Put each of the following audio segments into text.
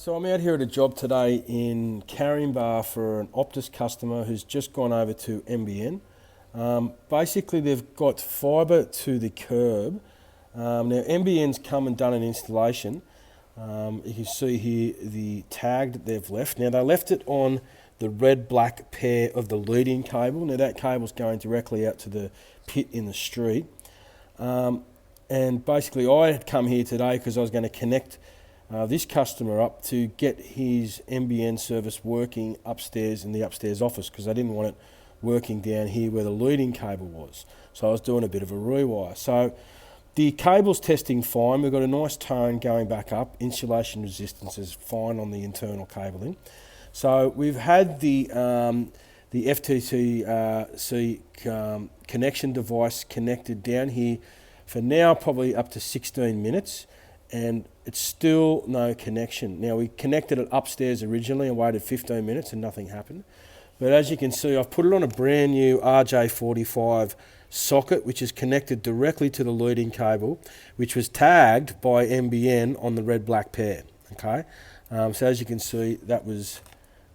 So I'm out here at a job today in Caringbah for an Optus customer who's just gone over to NBN. Basically, they've got fibre to the curb. Now, NBN's come and done an installation. You can see here the tag that they've left. Now, they left it on the red-black pair of the leading cable. Now, that cable's going directly out to the pit in the street. And basically, I had come here today because I was going to connect this customer up to get his NBN service working upstairs in the upstairs office, because I didn't want it working down here where the leading cable was. So I was doing a bit of a rewire. So the cable's testing fine. We've got a nice tone going back up. Insulation resistance is fine on the internal cabling. So we've had the FTTC connection device connected down here for now probably up to 16 minutes. And it's still no connection. Now, we connected it upstairs originally and waited 15 minutes and nothing happened. But as you can see, I've put it on a brand new RJ45 socket, which is connected directly to the leading cable, which was tagged by NBN on the red-black pair. Okay, so as you can see, that's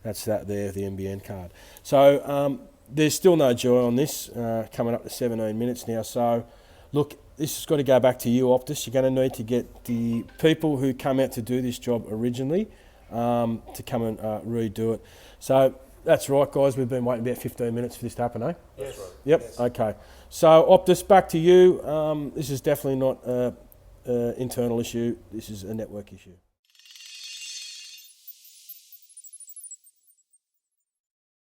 that there, the NBN card. So there's still no joy on this, coming up to 17 minutes now. So look, this has got to go back to you, Optus. You're going to need to get the people who come out to do this job originally to come and redo it. So that's right, guys. We've been waiting about 15 minutes for this to happen, eh? Yes. Yep. Yes. Okay. So Optus, back to you. This is definitely not an internal issue. This is a network issue.